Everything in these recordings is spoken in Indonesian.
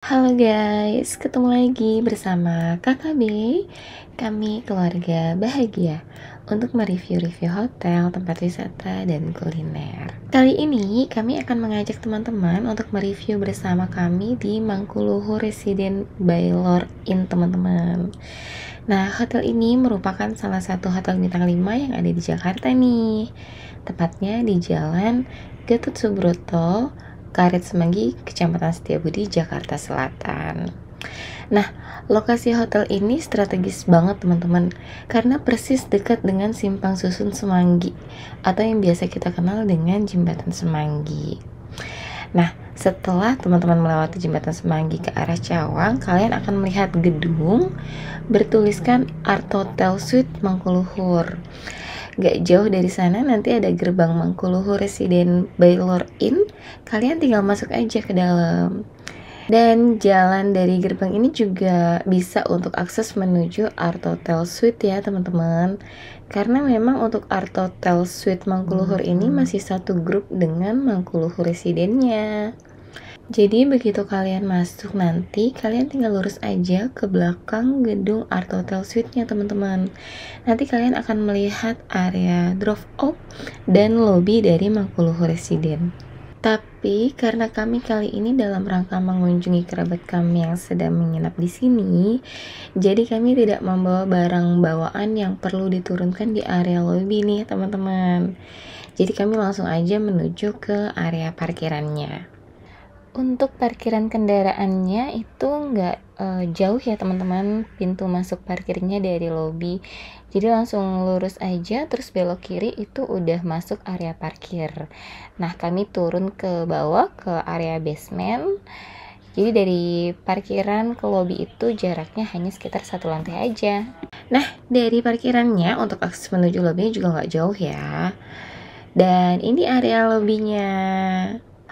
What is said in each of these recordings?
Halo guys, ketemu lagi bersama KKB. Kami keluarga bahagia untuk mereview-review hotel, tempat wisata, dan kuliner. Kali ini kami akan mengajak teman-teman untuk mereview bersama kami di Mangkuluhu Resident by Lord Inn, teman-teman. Nah, hotel ini merupakan salah satu hotel bintang 5 yang ada di Jakarta nih. Tepatnya di Jalan Gatot Subroto, Karet Semanggi, Kecamatan Setiabudi, Jakarta Selatan. Nah, lokasi hotel ini strategis banget teman-teman, karena persis dekat dengan Simpang Susun Semanggi, atau yang biasa kita kenal dengan Jembatan Semanggi. Nah, setelah teman-teman melewati Jembatan Semanggi ke arah Cawang, kalian akan melihat gedung bertuliskan Art Hotel Suite Mangkuluhur. Gak jauh dari sana nanti ada gerbang Mangkuluhu Resident by Lord Inn. Kalian tinggal masuk aja ke dalam. Dan jalan dari gerbang ini juga bisa untuk akses menuju Art Hotel Suite ya teman-teman. Karena memang untuk Art Hotel Suite Mangkuluhur ini masih satu grup dengan Mangkuluhu Residennya. Jadi begitu kalian masuk nanti, kalian tinggal lurus aja ke belakang gedung Art Hotel Suite-nya teman-teman. Nanti kalian akan melihat area drop-off dan lobby dari Mangkuluhu Residen. Tapi karena kami kali ini dalam rangka mengunjungi kerabat kami yang sedang menginap di sini, jadi kami tidak membawa barang bawaan yang perlu diturunkan di area lobby nih teman-teman. Jadi kami langsung aja menuju ke area parkirannya. Untuk parkiran kendaraannya itu nggak jauh ya teman-teman, pintu masuk parkirnya dari lobi. Jadi langsung lurus aja, terus belok kiri itu udah masuk area parkir. Nah, kami turun ke bawah ke area basement. Jadi dari parkiran ke lobi itu jaraknya hanya sekitar 1 lantai aja. Nah, dari parkirannya untuk akses menuju lobinya juga nggak jauh ya. Dan ini area lobinya.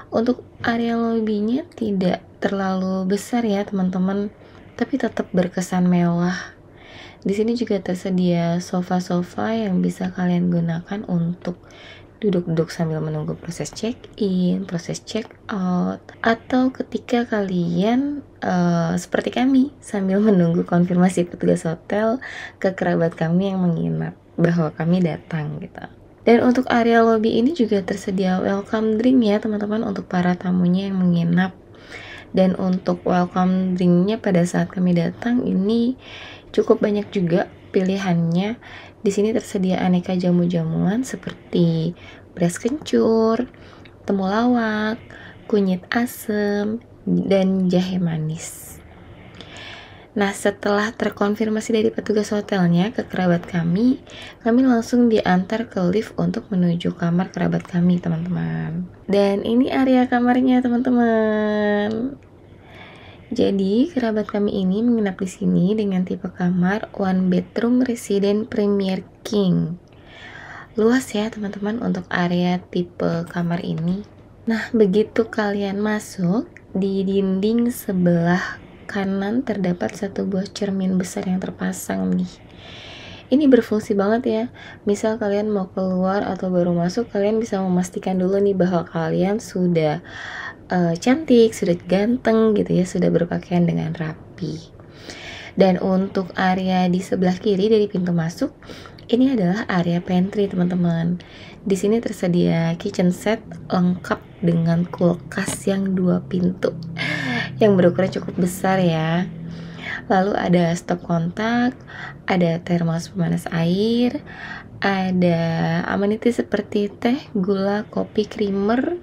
Untuk area lobbynya tidak terlalu besar ya teman-teman, tapi tetap berkesan mewah. Di sini juga tersedia sofa-sofa yang bisa kalian gunakan untuk duduk-duduk sambil menunggu proses check-in, proses check-out, atau ketika kalian seperti kami sambil menunggu konfirmasi petugas hotel ke kerabat kami yang menginap bahwa kami datang gitu. Dan untuk area lobby ini juga tersedia welcome drink ya teman-teman untuk para tamunya yang menginap. Dan untuk welcome drinknya pada saat kami datang ini cukup banyak juga pilihannya. Di sini tersedia aneka jamu-jamuan seperti beras kencur, temulawak, kunyit asem, dan jahe manis. Nah, setelah terkonfirmasi dari petugas hotelnya ke kerabat kami langsung diantar ke lift untuk menuju kamar kerabat kami, teman-teman. Dan ini area kamarnya, teman-teman. Jadi, kerabat kami ini menginap di sini dengan tipe kamar one bedroom resident premier king. Luas ya, teman-teman, untuk area tipe kamar ini. Nah, begitu kalian masuk, di dinding sebelah kanan terdapat satu buah cermin besar yang terpasang nih. Ini berfungsi banget ya. Misal kalian mau keluar atau baru masuk, kalian bisa memastikan dulu nih bahwa kalian sudah cantik, sudah ganteng gitu ya, sudah berpakaian dengan rapi. Dan untuk area di sebelah kiri dari pintu masuk, ini adalah area pantry teman-teman. Di sini tersedia kitchen set lengkap dengan kulkas yang 2 pintu yang berukuran cukup besar ya. Lalu ada stop kontak, ada termos pemanas air, ada amenities seperti teh, gula, kopi, creamer,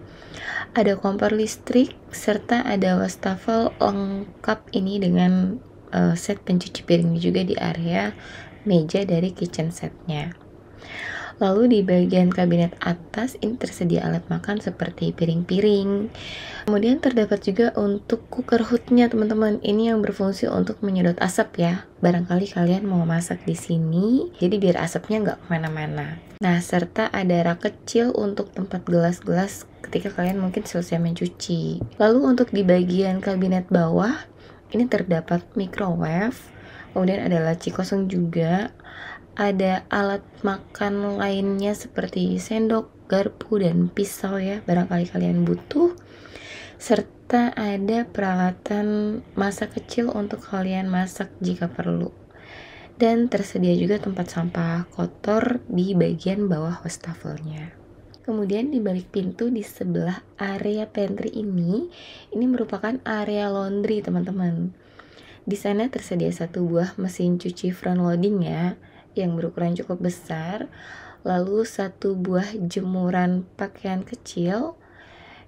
ada kompor listrik, serta ada wastafel lengkap ini dengan set pencuci piring juga di area meja dari kitchen setnya. Lalu di bagian kabinet atas ini tersedia alat makan seperti piring-piring. Kemudian terdapat juga untuk cooker hoodnya teman-teman. Ini yang berfungsi untuk menyedot asap ya. Barangkali kalian mau masak di sini, jadi biar asapnya nggak kemana-mana. Nah, serta ada rak kecil untuk tempat gelas-gelas ketika kalian mungkin selesai mencuci. Lalu untuk di bagian kabinet bawah, ini terdapat microwave. Kemudian ada laci kosong juga. Ada alat makan lainnya seperti sendok, garpu, dan pisau ya, barangkali kalian butuh. serta ada peralatan masa kecil untuk kalian masak jika perlu. Dan tersedia juga tempat sampah kotor di bagian bawah wastafelnya. Kemudian di balik pintu di sebelah area pantry ini merupakan area laundry teman-teman. Di sana tersedia satu buah mesin cuci front loading ya, yang berukuran cukup besar, lalu satu buah jemuran pakaian kecil,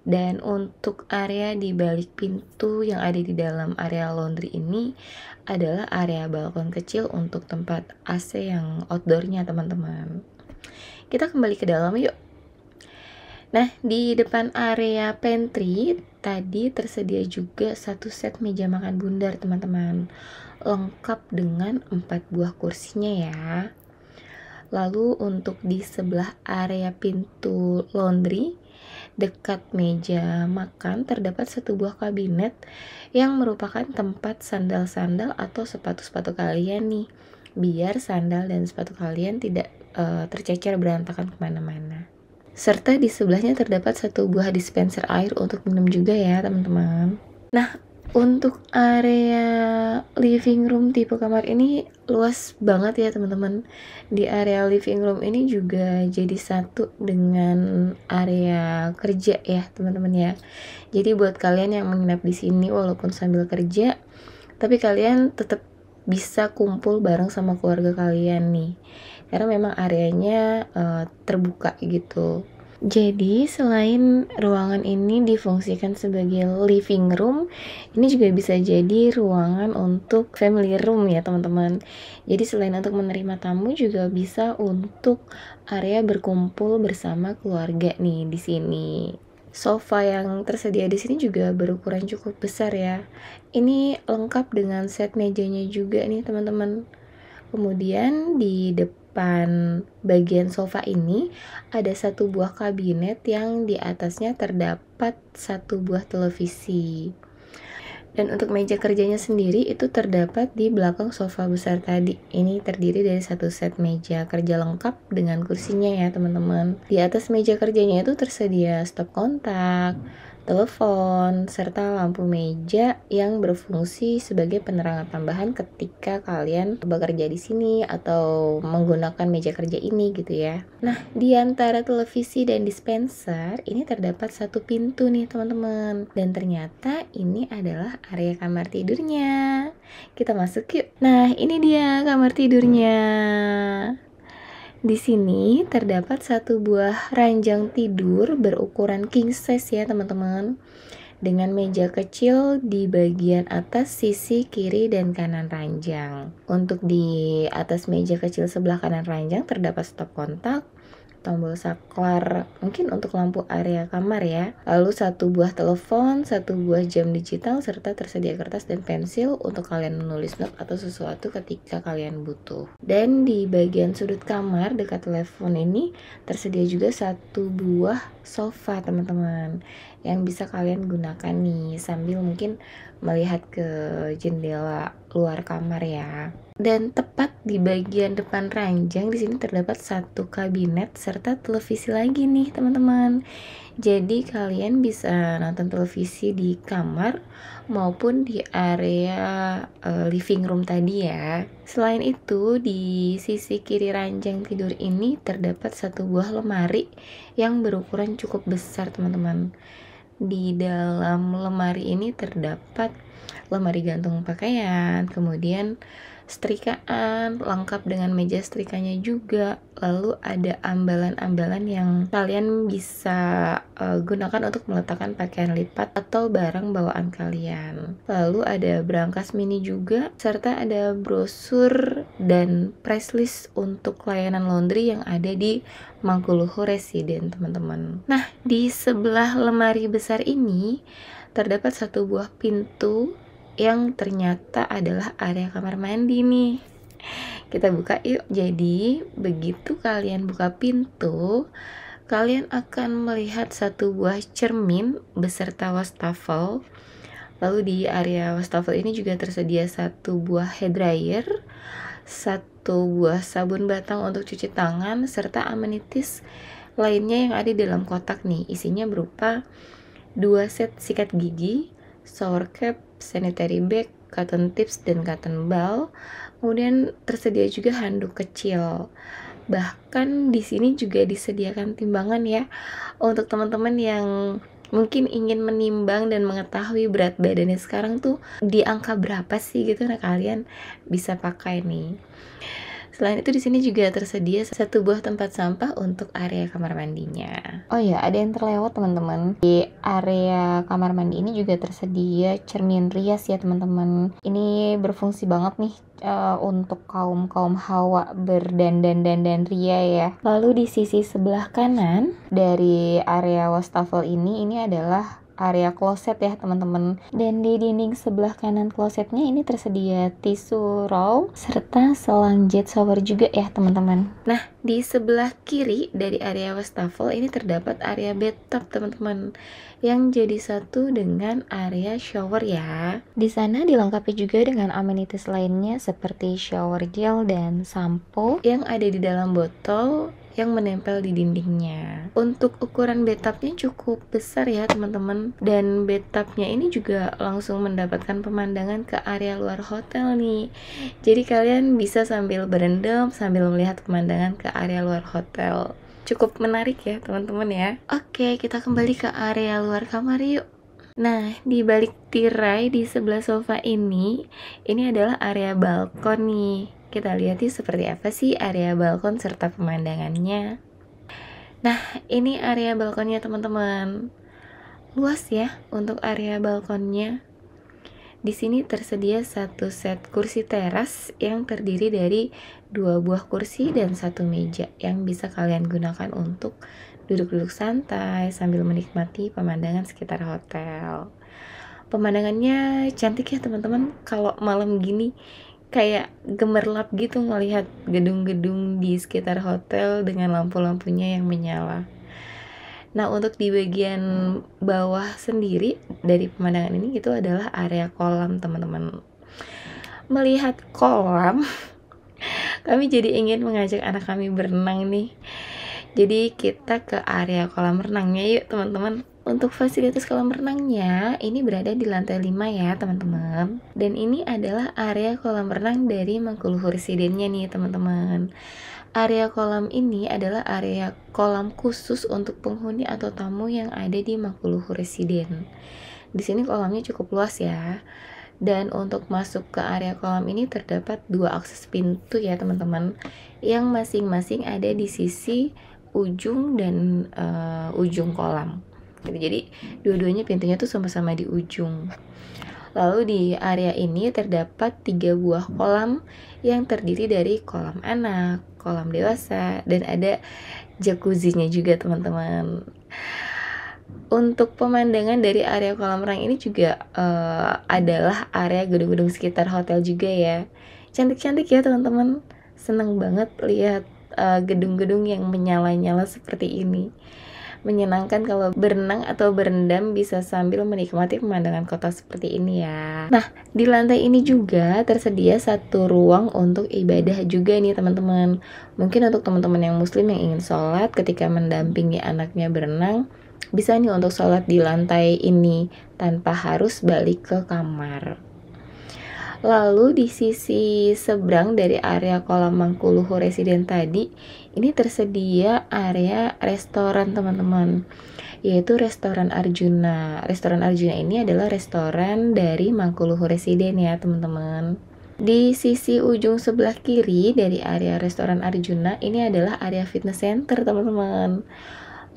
dan untuk area di balik pintu yang ada di dalam area laundry ini adalah area balkon kecil untuk tempat AC yang outdoornya teman-teman. Kita kembali ke dalam yuk. Nah, di depan area pantry tadi tersedia juga satu set meja makan bundar teman-teman, lengkap dengan 4 buah kursinya ya. Lalu untuk di sebelah area pintu laundry dekat meja makan terdapat satu buah kabinet yang merupakan tempat sandal-sandal atau sepatu-sepatu kalian nih, biar sandal dan sepatu kalian tidak tercecer berantakan kemana-mana. Serta di sebelahnya terdapat satu buah dispenser air untuk minum juga ya teman-teman. Nah, untuk area living room tipe kamar ini luas banget ya teman-teman. Di area living room ini juga jadi satu dengan area kerja ya teman-teman ya. Jadi buat kalian yang menginap di sini walaupun sambil kerja, tapi kalian tetap bisa kumpul bareng sama keluarga kalian nih, karena memang areanya terbuka gitu. Jadi selain ruangan ini difungsikan sebagai living room, ini juga bisa jadi ruangan untuk family room ya teman-teman. Jadi selain untuk menerima tamu juga bisa untuk area berkumpul bersama keluarga nih di sini. Sofa yang tersedia di sini juga berukuran cukup besar ya. Ini lengkap dengan set mejanya juga nih teman-teman. Kemudian di depan bagian sofa ini ada satu buah kabinet yang di atasnya terdapat satu buah televisi. Dan untuk meja kerjanya sendiri itu terdapat di belakang sofa besar tadi. Ini terdiri dari satu set meja kerja lengkap dengan kursinya ya teman-teman. Di atas meja kerjanya itu tersedia stop kontak, telepon, serta lampu meja yang berfungsi sebagai penerangan tambahan ketika kalian bekerja di sini atau menggunakan meja kerja ini gitu ya. Nah, di antara televisi dan dispenser ini terdapat satu pintu nih teman-teman. Dan ternyata ini adalah area kamar tidurnya. Kita masuk yuk. Nah, ini dia kamar tidurnya. Di sini terdapat satu buah ranjang tidur berukuran king size ya teman-teman, dengan meja kecil di bagian atas sisi kiri dan kanan ranjang. Untuk di atas meja kecil sebelah kanan ranjang terdapat stop kontak, tombol saklar mungkin untuk lampu area kamar ya, lalu satu buah telepon, satu buah jam digital, serta tersedia kertas dan pensil untuk kalian menulis note atau sesuatu ketika kalian butuh. Dan di bagian sudut kamar dekat telepon ini tersedia juga satu buah sofa teman-teman yang bisa kalian gunakan nih sambil mungkin melihat ke jendela luar kamar ya. Dan tepat di bagian depan ranjang di sini terdapat satu kabinet serta televisi lagi nih teman-teman. Jadi kalian bisa nonton televisi di kamar maupun di area living room tadi ya. Selain itu di sisi kiri ranjang tidur ini terdapat satu buah lemari yang berukuran cukup besar teman-teman. Di dalam lemari ini terdapat lemari gantung pakaian, kemudian setrikaan lengkap dengan meja setrikanya juga, lalu ada ambalan-ambalan yang kalian bisa gunakan untuk meletakkan pakaian lipat atau barang bawaan kalian. Lalu ada brankas mini juga, serta ada brosur dan price list untuk layanan laundry yang ada di Mangkuluhu Residen teman-teman. Nah, di sebelah lemari besar ini terdapat satu buah pintu yang ternyata adalah area kamar mandi nih. Kita buka yuk. Jadi begitu kalian buka pintu, kalian akan melihat satu buah cermin beserta wastafel. Lalu di area wastafel ini juga tersedia satu buah hair dryer, satu buah sabun batang untuk cuci tangan, serta amenities lainnya yang ada di dalam kotak nih. Isinya berupa 2 set sikat gigi, shower cap, sanitary bag, cotton tips, dan cotton ball. Kemudian tersedia juga handuk kecil. Bahkan di sini juga disediakan timbangan ya untuk teman-teman yang mungkin ingin menimbang dan mengetahui berat badannya sekarang tuh di angka berapa sih gitu. Nah, kalian bisa pakai nih. Selain itu di sini juga tersedia satu buah tempat sampah untuk area kamar mandinya. Oh ya, ada yang terlewat teman-teman. Di area kamar mandi ini juga tersedia cermin rias ya teman-teman. Ini berfungsi banget nih untuk kaum hawa berdandan ria ya. Lalu di sisi sebelah kanan dari area wastafel ini adalah area kloset ya teman-teman, dan di dinding sebelah kanan klosetnya ini tersedia tisu roll serta selang jet shower juga ya teman-teman. Nah, di sebelah kiri dari area wastafel ini terdapat area bathtub teman-teman, yang jadi satu dengan area shower ya. Di sana dilengkapi juga dengan amenities lainnya seperti shower gel dan sampo yang ada di dalam botol yang menempel di dindingnya. Untuk ukuran bathtubnya cukup besar ya teman-teman, dan bathtubnya ini juga langsung mendapatkan pemandangan ke area luar hotel nih. Jadi kalian bisa sambil berendam sambil melihat pemandangan ke area luar hotel. Cukup menarik ya teman-teman ya. Oke, kita kembali ke area luar kamar yuk. Nah, di balik tirai di sebelah sofa ini adalah area balkon nih. Kita lihat nih seperti apa sih area balkon serta pemandangannya. Nah, ini area balkonnya teman-teman. Luas ya untuk area balkonnya. Di sini tersedia satu set kursi teras yang terdiri dari 2 buah kursi dan 1 meja yang bisa kalian gunakan untuk duduk-duduk santai sambil menikmati pemandangan sekitar hotel. Pemandangannya cantik ya teman-teman. Kalau malam gini kayak gemerlap gitu ngelihat gedung-gedung di sekitar hotel dengan lampu-lampunya yang menyala. Nah, untuk di bagian bawah sendiri dari pemandangan ini itu adalah area kolam teman-teman. Melihat kolam, kami jadi ingin mengajak anak kami berenang nih. Jadi kita ke area kolam renangnya yuk teman-teman. Untuk fasilitas kolam renangnya ini berada di lantai 5 ya teman-teman. Dan ini adalah area kolam renang dari Mangkuluhu Residennya nih teman-teman. Area kolam ini adalah area kolam khusus untuk penghuni atau tamu yang ada di Mangkuluhu Residen. Di sini kolamnya cukup luas ya. Dan untuk masuk ke area kolam ini terdapat 2 akses pintu ya teman-teman, yang masing-masing ada di sisi ujung dan ujung kolam. Jadi dua-duanya pintunya tuh sama-sama di ujung. Lalu di area ini terdapat 3 buah kolam yang terdiri dari kolam anak, kolam dewasa, dan ada jacuzzinya juga teman-teman. Untuk pemandangan dari area kolam renang ini juga adalah area gedung-gedung sekitar hotel juga ya. Cantik-cantik ya teman-teman. Seneng banget lihat gedung-gedung yang menyala-nyala seperti ini. Menyenangkan kalau berenang atau berendam bisa sambil menikmati pemandangan kota seperti ini ya. Nah, di lantai ini juga tersedia satu ruang untuk ibadah juga nih teman-teman. Mungkin untuk teman-teman yang muslim yang ingin sholat ketika mendampingi anaknya berenang, bisa nih untuk sholat di lantai ini tanpa harus balik ke kamar. Lalu di sisi seberang dari area kolam Mangkuluhu Residen tadi, ini tersedia area restoran teman-teman, yaitu restoran Arjuna. Restoran Arjuna ini adalah restoran dari Mangkuluhu Residen ya teman-teman. Di sisi ujung sebelah kiri dari area restoran Arjuna ini adalah area fitness center teman-teman.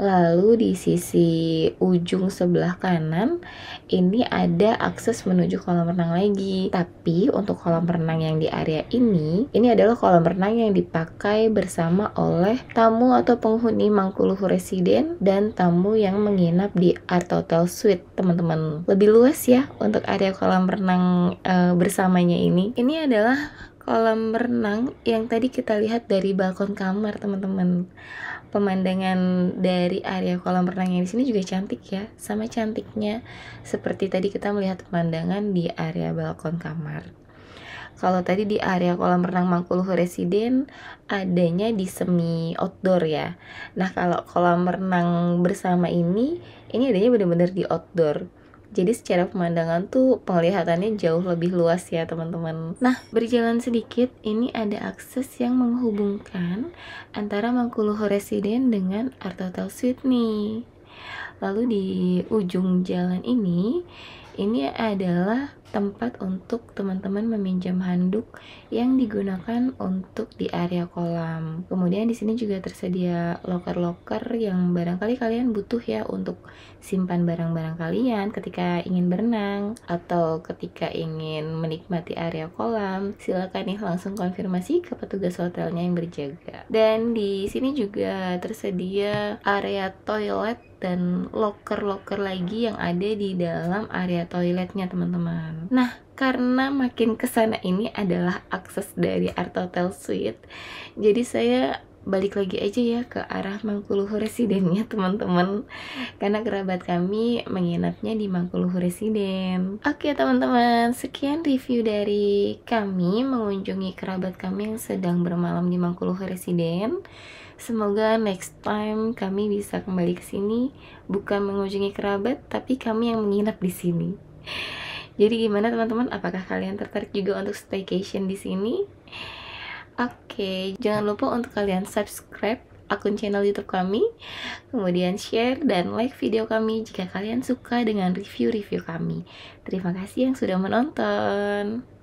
Lalu di sisi ujung sebelah kanan ini ada akses menuju kolam renang lagi. Tapi untuk kolam renang yang di area ini adalah kolam renang yang dipakai bersama oleh tamu atau penghuni Mangkuluhu Residen dan tamu yang menginap di Art Hotel Suite teman-teman. Lebih luas ya untuk area kolam renang bersamanya ini. Ini adalah kolam renang yang tadi kita lihat dari balkon kamar teman-teman. Pemandangan dari area kolam renang yang di sini juga cantik ya, sama cantiknya seperti tadi kita melihat pemandangan di area balkon kamar. Kalau tadi di area kolam renang Mangkuluhu Residen adanya di semi outdoor ya. Nah, kalau kolam renang bersama ini adanya benar-benar di outdoor. Jadi secara pemandangan tuh penglihatannya jauh lebih luas ya teman-teman. Nah, berjalan sedikit ini ada akses yang menghubungkan antara Mangkuluhu Residen dengan Art Hotel Suite nih. Lalu di ujung jalan ini adalah tempat untuk teman-teman meminjam handuk yang digunakan untuk di area kolam. Kemudian di sini juga tersedia loker-loker yang barangkali kalian butuh ya untuk simpan barang-barang kalian ketika ingin berenang atau ketika ingin menikmati area kolam. Silakan nih langsung konfirmasi ke petugas hotelnya yang berjaga. Dan di sini juga tersedia area toilet dan loker-loker lagi yang ada di dalam area toiletnya teman-teman. Nah, karena makin kesana ini adalah akses dari Art Hotel Suite, jadi saya balik lagi aja ya ke arah Mangkuluhu Residennya teman-teman, karena kerabat kami menginapnya di Mangkuluhu Residen. Oke teman-teman, sekian review dari kami mengunjungi kerabat kami yang sedang bermalam di Mangkuluhu Residen. Semoga next time kami bisa kembali ke sini, bukan mengunjungi kerabat, tapi kami yang menginap di sini. Jadi gimana teman-teman? Apakah kalian tertarik juga untuk staycation di sini? Oke, jangan lupa untuk kalian subscribe akun channel YouTube kami, kemudian share dan like video kami jika kalian suka dengan review-review kami. Terima kasih yang sudah menonton.